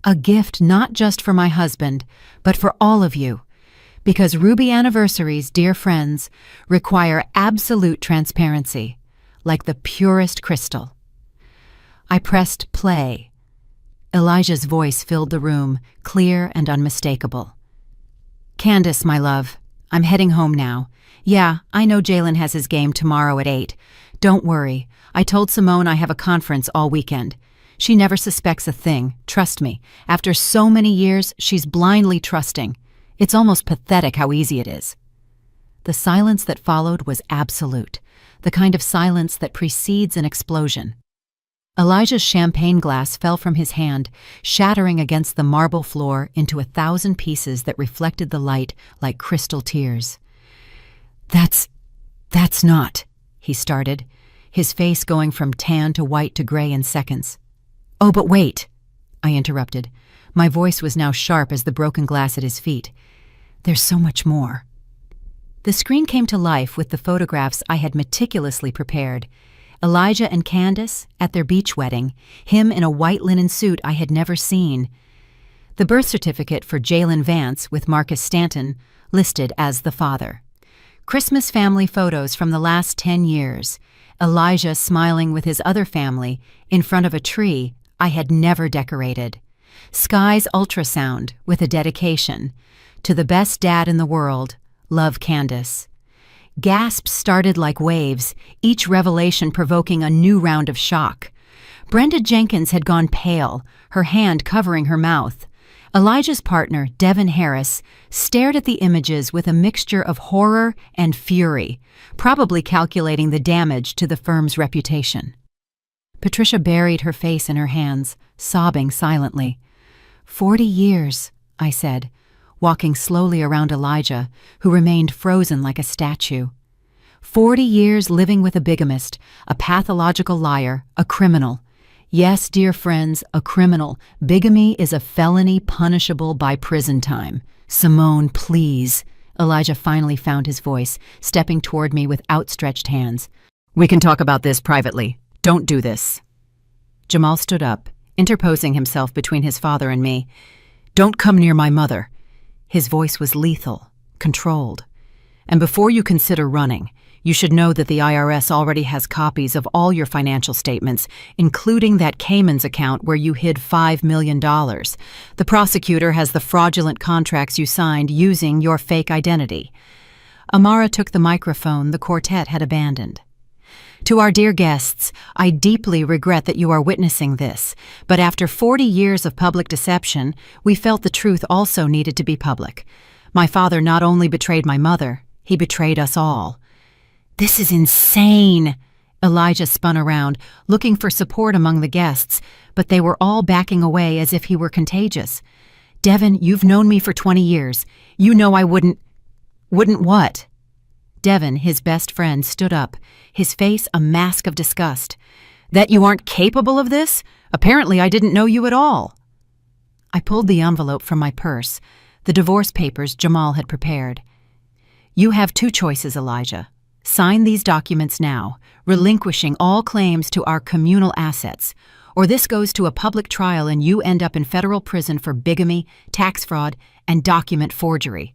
A gift not just for my husband, but for all of you, because Ruby anniversaries, dear friends, require absolute transparency, like the purest crystal. I pressed play. Elijah's voice filled the room, clear and unmistakable. "Candace, my love," I'm heading home now. Yeah, I know Jalen has his game tomorrow at 8. Don't worry. I told Simone I have a conference all weekend. She never suspects a thing, trust me. After so many years, she's blindly trusting. It's almost pathetic how easy it is. The silence that followed was absolute, the kind of silence that precedes an explosion. Elijah's champagne glass fell from his hand, shattering against the marble floor into 1,000 pieces that reflected the light like crystal tears. That's not, he started, his face going from tan to white to gray in seconds. Oh, but wait, I interrupted. My voice was now sharp as the broken glass at his feet. There's so much more. The screen came to life with the photographs I had meticulously prepared. Elijah and Candace at their beach wedding, him in a white linen suit I had never seen. The birth certificate for Jalen Vance with Marcus Stanton listed as the father. Christmas family photos from the last 10 years. Elijah smiling with his other family in front of a tree I had never decorated. Sky's ultrasound with a dedication. To the best dad in the world, love Candace. Gasps started like waves, each revelation provoking a new round of shock. Brenda Jenkins had gone pale, her hand covering her mouth. Elijah's partner, Devin Harris, stared at the images with a mixture of horror and fury, probably calculating the damage to the firm's reputation. Patricia buried her face in her hands, sobbing silently. 40 years, I said, walking slowly around Elijah, who remained frozen like a statue. 40 years living with a bigamist, a pathological liar, a criminal. Yes, dear friends, a criminal. Bigamy is a felony punishable by prison time. Simone, please. Elijah finally found his voice, stepping toward me with outstretched hands. We can talk about this privately. Don't do this. Jamal stood up, interposing himself between his father and me. Don't come near my mother. His voice was lethal, controlled. And before you consider running, you should know that the IRS already has copies of all your financial statements, including that Cayman's account where you hid $5 million. The prosecutor has the fraudulent contracts you signed using your fake identity. Amara took the microphone the quartet had abandoned. To our dear guests, I deeply regret that you are witnessing this, but after 40 years of public deception, we felt the truth also needed to be public. My father not only betrayed my mother, he betrayed us all. This is insane! Elijah spun around, looking for support among the guests, but they were all backing away as if he were contagious. Devin, you've known me for 20 years. You know I wouldn't what? Devin, his best friend, stood up, his face a mask of disgust. That you aren't capable of this? Apparently I didn't know you at all. I pulled the envelope from my purse, the divorce papers Jamal had prepared. You have two choices, Elijah. Sign these documents now, relinquishing all claims to our communal assets, or this goes to a public trial and you end up in federal prison for bigamy, tax fraud, and document forgery.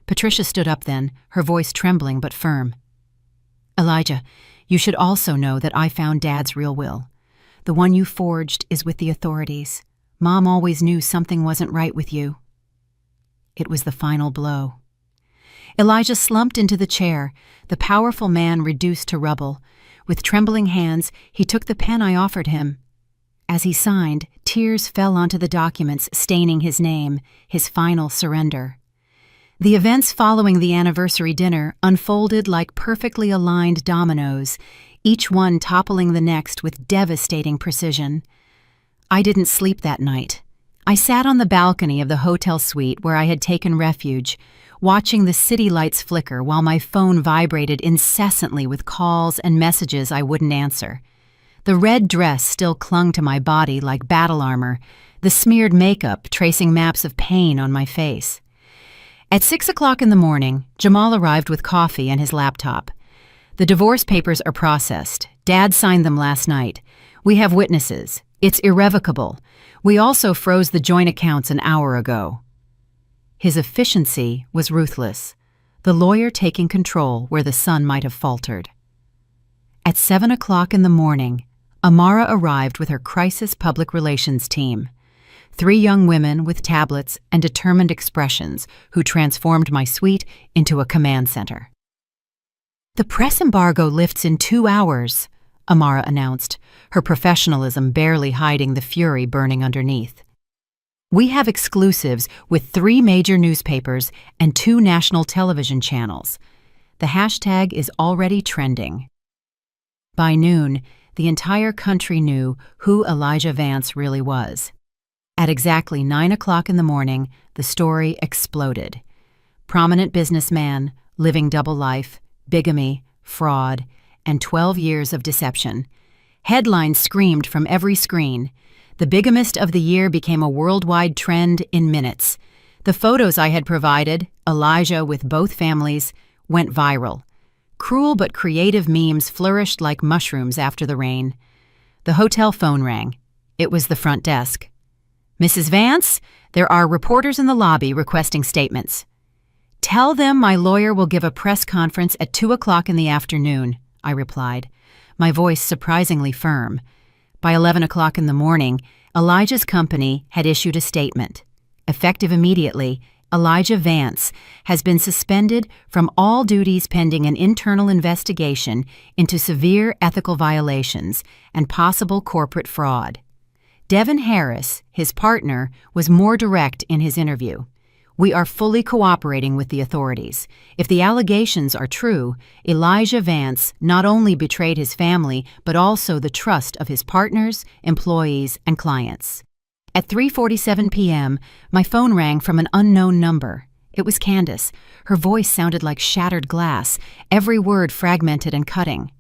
Patricia stood up then, her voice trembling but firm. Elijah, you should also know that I found Dad's real will. The one you forged is with the authorities. Mom always knew something wasn't right with you. It was the final blow. Elijah slumped into the chair, the powerful man reduced to rubble. With trembling hands, he took the pen I offered him. As he signed, tears fell onto the documents staining his name, his final surrender. The events following the anniversary dinner unfolded like perfectly aligned dominoes, each one toppling the next with devastating precision. I didn't sleep that night. I sat on the balcony of the hotel suite where I had taken refuge, watching the city lights flicker while my phone vibrated incessantly with calls and messages I wouldn't answer. The red dress still clung to my body like battle armor, the smeared makeup tracing maps of pain on my face. At 6 o'clock in the morning, Jamal arrived with coffee and his laptop. The divorce papers are processed. Dad signed them last night. We have witnesses. It's irrevocable. We also froze the joint accounts an hour ago. His efficiency was ruthless, the lawyer taking control where the son might have faltered. At 7 o'clock in the morning, Amara arrived with her crisis public relations team. 3 young women with tablets and determined expressions who transformed my suite into a command center. "The press embargo lifts in 2 hours," Amara announced, her professionalism barely hiding the fury burning underneath. "We have exclusives with 3 major newspapers and 2 national television channels. The hashtag is already trending." By noon, the entire country knew who Elijah Vance really was. At exactly 9 o'clock in the morning, the story exploded. Prominent businessman, living double life, bigamy, fraud, and 12 years of deception. Headlines screamed from every screen. The bigamist of the year became a worldwide trend in minutes. The photos I had provided, Elijah with both families, went viral. Cruel but creative memes flourished like mushrooms after the rain. The hotel phone rang. It was the front desk. "Mrs. Vance, there are reporters in the lobby requesting statements." "Tell them my lawyer will give a press conference at 2 o'clock in the afternoon," I replied, my voice surprisingly firm. By 11 o'clock in the morning, Elijah's company had issued a statement. Effective immediately, Elijah Vance has been suspended from all duties pending an internal investigation into severe ethical violations and possible corporate fraud. Devin Harris, his partner, was more direct in his interview. "We are fully cooperating with the authorities. If the allegations are true, Elijah Vance not only betrayed his family, but also the trust of his partners, employees, and clients." At 3:47 p.m., my phone rang from an unknown number. It was Candace. Her voice sounded like shattered glass, every word fragmented and cutting.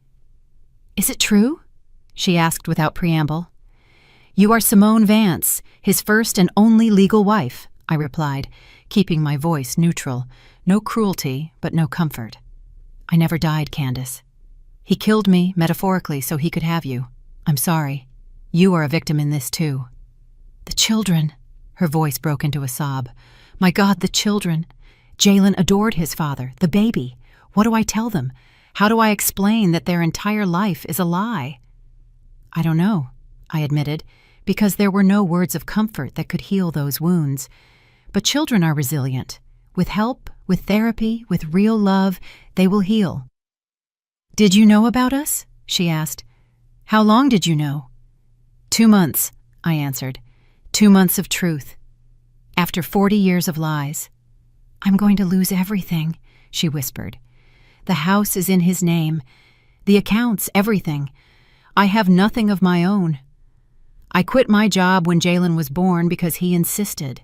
"Is it true?" she asked without preamble. "You are Simone Vance, his first and only legal wife," I replied, keeping my voice neutral. No cruelty, but no comfort. "I never died, Candace. He killed me, metaphorically, so he could have you. I'm sorry. You are a victim in this, too." "The children," her voice broke into a sob. "My God, the children. Jalen adored his father, the baby. What do I tell them? How do I explain that their entire life is a lie?" "I don't know," I admitted, because there were no words of comfort that could heal those wounds. But children are resilient. With help, with therapy, with real love, they will heal. "Did you know about us?" she asked. "How long did you know?" 2 months, I answered. 2 months of truth. After 40 years of lies. "I'm going to lose everything," she whispered. "The house is in his name. The accounts, everything. I have nothing of my own. I quit my job when Jalen was born because he insisted."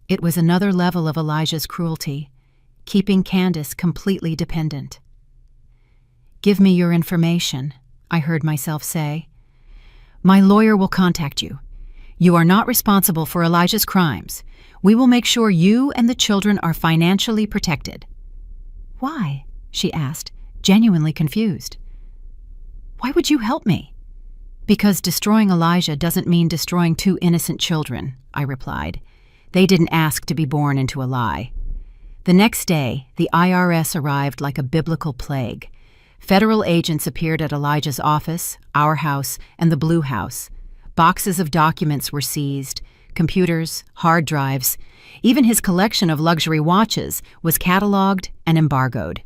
It was another level of Elijah's cruelty, keeping Candace completely dependent. "Give me your information," I heard myself say. "My lawyer will contact you. You are not responsible for Elijah's crimes. We will make sure you and the children are financially protected." "Why?" she asked, genuinely confused. "Why would you help me?" "Because destroying Elijah doesn't mean destroying 2 innocent children," I replied. "They didn't ask to be born into a lie." The next day, the IRS arrived like a biblical plague. Federal agents appeared at Elijah's office, our house, and the Blue House. Boxes of documents were seized, computers, hard drives. Even his collection of luxury watches was cataloged and embargoed.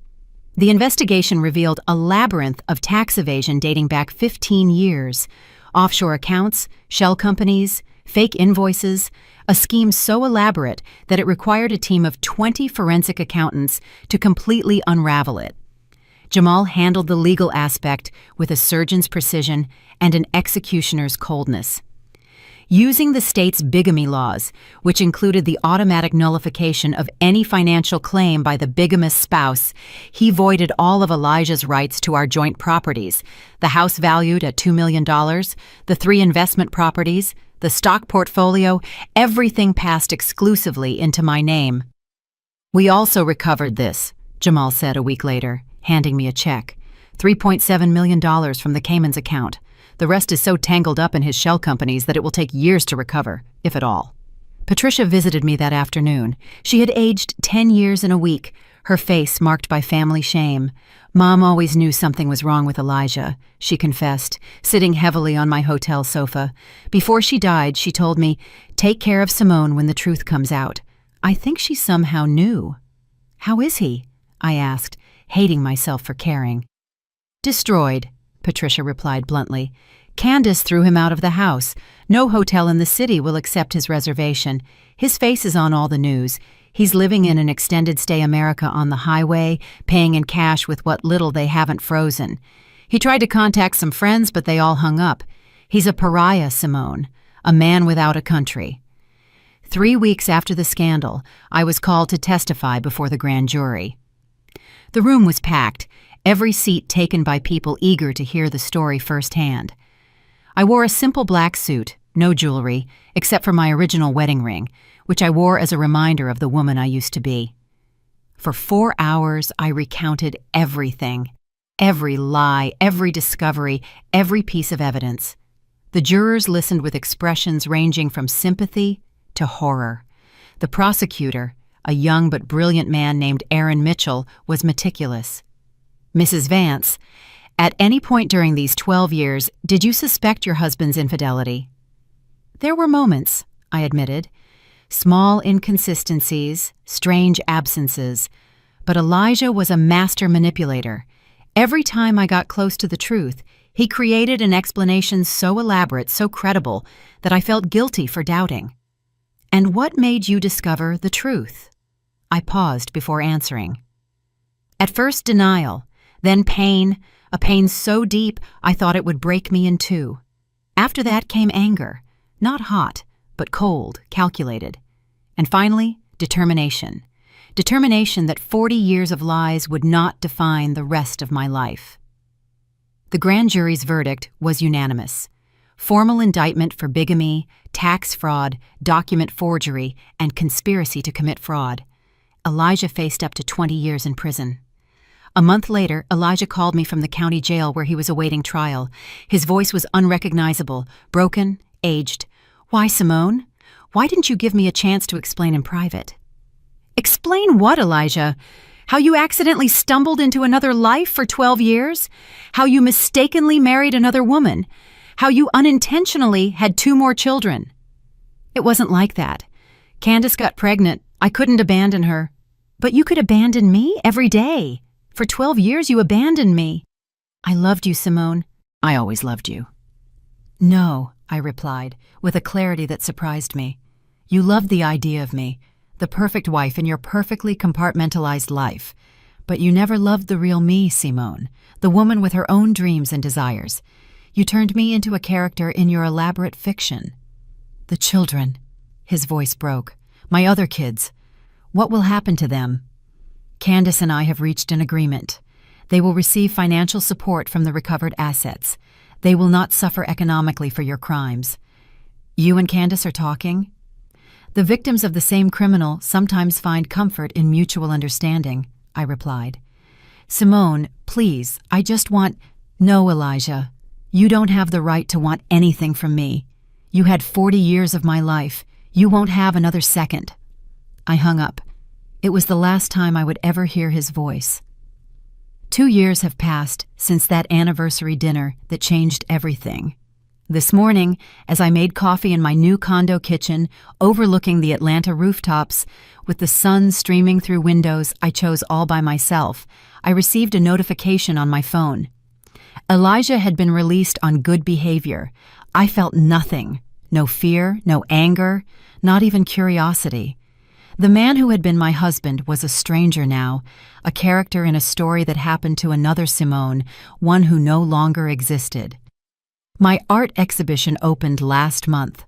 The investigation revealed a labyrinth of tax evasion dating back 15 years. Offshore accounts, shell companies, fake invoices, a scheme so elaborate that it required a team of 20 forensic accountants to completely unravel it. Jamal handled the legal aspect with a surgeon's precision and an executioner's coldness. Using the state's bigamy laws, which included the automatic nullification of any financial claim by the bigamous spouse, he voided all of Elijah's rights to our joint properties, the house valued at $2 million, the 3 investment properties, the stock portfolio, everything passed exclusively into my name. "We also recovered this," Jamal said a week later, handing me a check. $3.7 million from the Cayman's account. The rest is so tangled up in his shell companies that it will take years to recover, if at all. Patricia visited me that afternoon. She had aged 10 years in a week, her face marked by family shame. "Mom always knew something was wrong with Elijah," she confessed, sitting heavily on my hotel sofa. "Before she died, she told me, 'Take care of Simone when the truth comes out.' I think she somehow knew." "How is he?" I asked, hating myself for caring. "Destroyed," Patricia replied bluntly. "Candace threw him out of the house. No hotel in the city will accept his reservation. His face is on all the news. He's living in an extended stay America on the highway, paying in cash with what little they haven't frozen. He tried to contact some friends, but they all hung up. He's a pariah, Simone, a man without a country." 3 weeks after the scandal, I was called to testify before the grand jury. The room was packed, every seat taken by people eager to hear the story firsthand. I wore a simple black suit, no jewelry, except for my original wedding ring, which I wore as a reminder of the woman I used to be. For 4 hours, I recounted everything. Every lie, every discovery, every piece of evidence. The jurors listened with expressions ranging from sympathy to horror. The prosecutor, a young but brilliant man named Aaron Mitchell, was meticulous. "Mrs. Vance, at any point during these 12 years, did you suspect your husband's infidelity?" "There were moments," I admitted. "Small inconsistencies, strange absences. But Elijah was a master manipulator. Every time I got close to the truth, he created an explanation so elaborate, so credible, that I felt guilty for doubting." "And what made you discover the truth?" I paused before answering. "At first denial, then pain, a pain so deep I thought it would break me in two. After that came anger, not hot, but cold, calculated. And finally, determination. Determination that 40 years of lies would not define the rest of my life." The grand jury's verdict was unanimous. Formal indictment for bigamy, tax fraud, document forgery, and conspiracy to commit fraud. Elijah faced up to 20 years in prison. A month later, Elijah called me from the county jail where he was awaiting trial. His voice was unrecognizable, broken, aged. "Why, Simone? Why didn't you give me a chance to explain in private?" "Explain what, Elijah? How you accidentally stumbled into another life for 12 years? How you mistakenly married another woman? How you unintentionally had 2 more children?" "It wasn't like that. Candace got pregnant. I couldn't abandon her." "But you could abandon me every day. For 12 years you abandoned me." "I loved you, Simone. I always loved you." "No," I replied, with a clarity that surprised me. "You loved the idea of me, the perfect wife in your perfectly compartmentalized life. But you never loved the real me, Simone, the woman with her own dreams and desires. You turned me into a character in your elaborate fiction." "The children," his voice broke. "My other kids. What will happen to them?" "Candace and I have reached an agreement. They will receive financial support from the recovered assets. They will not suffer economically for your crimes." "You and Candace are talking?" "The victims of the same criminal sometimes find comfort in mutual understanding," I replied. "Simone, please, I just want—" "No, Elijah. You don't have the right to want anything from me. You had 40 years of my life. You won't have another second." I hung up. It was the last time I would ever hear his voice. 2 years have passed since that anniversary dinner that changed everything. This morning, as I made coffee in my new condo kitchen, overlooking the Atlanta rooftops, with the sun streaming through windows I chose all by myself, I received a notification on my phone. Elijah had been released on good behavior. I felt nothing. No fear, no anger, not even curiosity. The man who had been my husband was a stranger now, a character in a story that happened to another Simone, one who no longer existed. My art exhibition opened last month.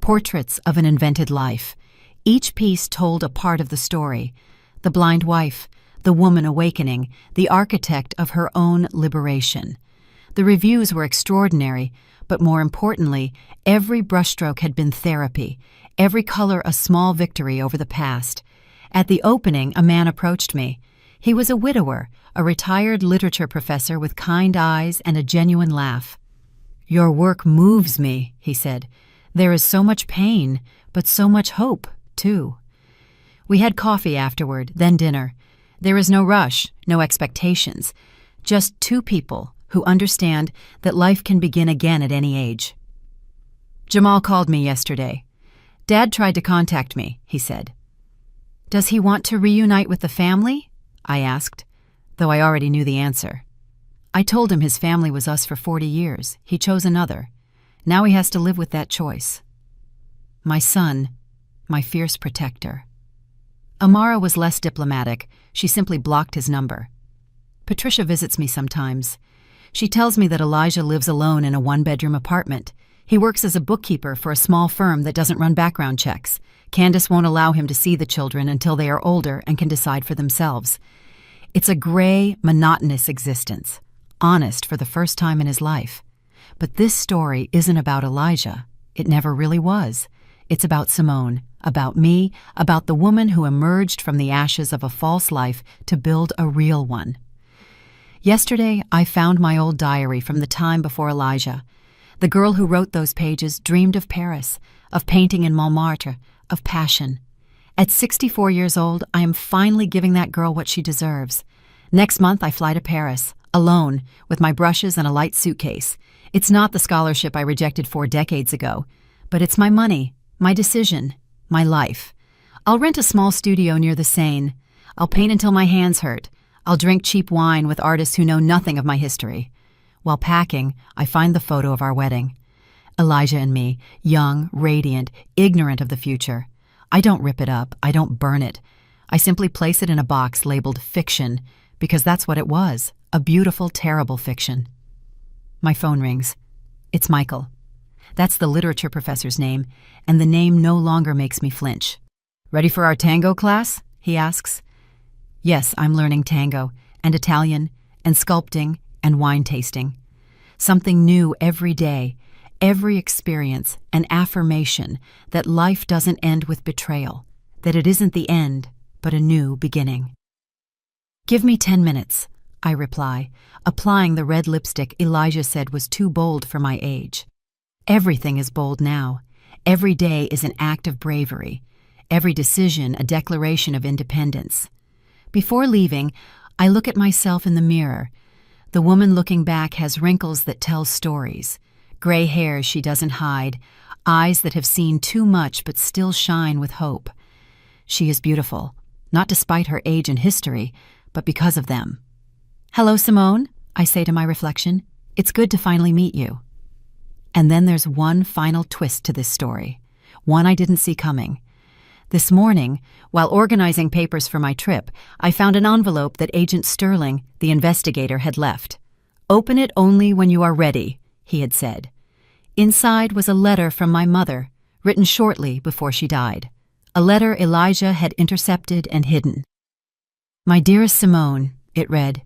Portraits of an invented life. Each piece told a part of the story. The blind wife, the woman awakening, the architect of her own liberation. The reviews were extraordinary, but more importantly, every brushstroke had been therapy, every color a small victory over the past. At the opening, a man approached me. He was a widower, a retired literature professor with kind eyes and a genuine laugh. "Your work moves me," he said. "There is so much pain, but so much hope, too." We had coffee afterward, then dinner. There is no rush, no expectations, just two people who understand that life can begin again at any age. Jamal called me yesterday. Dad tried to contact me, he said. Does he want to reunite with the family? I asked, though I already knew the answer. I told him his family was us for 40 years. He chose another. Now he has to live with that choice. My son, my fierce protector. Amara was less diplomatic. She simply blocked his number. Patricia visits me sometimes. She tells me that Elijah lives alone in a one-bedroom apartment. He works as a bookkeeper for a small firm that doesn't run background checks. Candace won't allow him to see the children until they are older and can decide for themselves. It's a gray, monotonous existence, honest for the first time in his life. But this story isn't about Elijah. It never really was. It's about Simone, about me, about the woman who emerged from the ashes of a false life to build a real one. Yesterday, I found my old diary from the time before Elijah. The girl who wrote those pages dreamed of Paris, of painting in Montmartre, of passion. At 64 years old, I am finally giving that girl what she deserves. Next month, I fly to Paris, alone, with my brushes and a light suitcase. It's not the scholarship I rejected 4 decades ago, but it's my money, my decision, my life. I'll rent a small studio near the Seine. I'll paint until my hands hurt. I'll drink cheap wine with artists who know nothing of my history. While packing, I find the photo of our wedding. Elijah and me, young, radiant, ignorant of the future. I don't rip it up. I don't burn it. I simply place it in a box labeled fiction, because that's what it was, a beautiful, terrible fiction. My phone rings. It's Michael. That's the literature professor's name, and the name no longer makes me flinch. Ready for our tango class? He asks. Yes, I'm learning tango, and Italian, and sculpting, and wine tasting. Something new every day, every experience, an affirmation that life doesn't end with betrayal, that it isn't the end, but a new beginning. Give me 10 minutes, I reply, applying the red lipstick Elijah said was too bold for my age. Everything is bold now. Every day is an act of bravery. Every decision a declaration of independence. Before leaving, I look at myself in the mirror. The woman looking back has wrinkles that tell stories, gray hair she doesn't hide, eyes that have seen too much but still shine with hope. She is beautiful, not despite her age and history, but because of them. Hello, Simone, I say to my reflection. It's good to finally meet you. And then there's one final twist to this story, one I didn't see coming. This morning, while organizing papers for my trip, I found an envelope that Agent Sterling, the investigator, had left. Open it only when you are ready, he had said. Inside was a letter from my mother, written shortly before she died. A letter Elijah had intercepted and hidden. My dearest Simone, it read,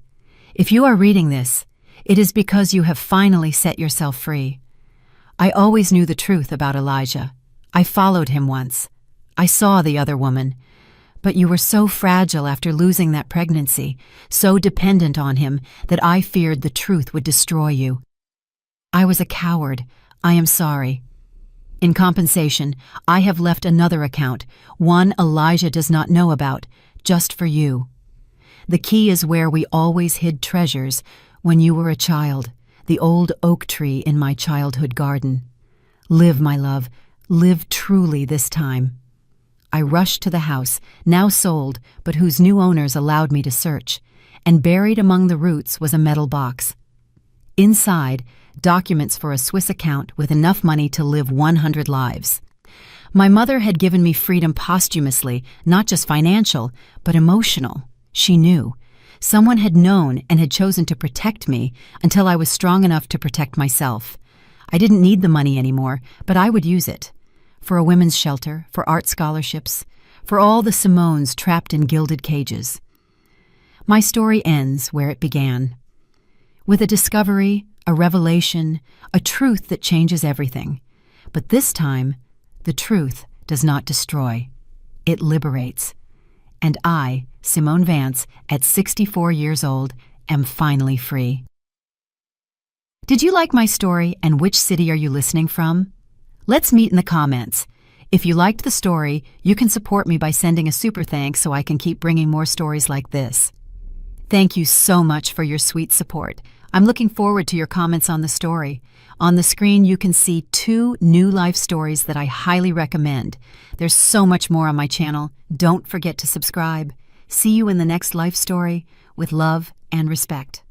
if you are reading this, it is because you have finally set yourself free. I always knew the truth about Elijah. I followed him once. I saw the other woman. But you were so fragile after losing that pregnancy, so dependent on him, that I feared the truth would destroy you. I was a coward. I am sorry. In compensation, I have left another account, one Elijah does not know about, just for you. The key is where we always hid treasures when you were a child, the old oak tree in my childhood garden. Live, my love, live truly this time. I rushed to the house, now sold, but whose new owners allowed me to search, and buried among the roots was a metal box. Inside, documents for a Swiss account with enough money to live 100 lives. My mother had given me freedom posthumously, not just financial, but emotional. She knew. Someone had known and had chosen to protect me until I was strong enough to protect myself. I didn't need the money anymore, but I would use it. For a women's shelter, for art scholarships, for all the Simones trapped in gilded cages. My story ends where it began. With a discovery, a revelation, a truth that changes everything. But this time, the truth does not destroy. It liberates. And I, Simone Vance, at 64 years old, am finally free. Did you like my story, and which city are you listening from? Let's meet in the comments. If you liked the story, you can support me by sending a super thanks so I can keep bringing more stories like this. Thank you so much for your sweet support. I'm looking forward to your comments on the story. On the screen, you can see 2 new life stories that I highly recommend. There's so much more on my channel. Don't forget to subscribe. See you in the next life story with love and respect.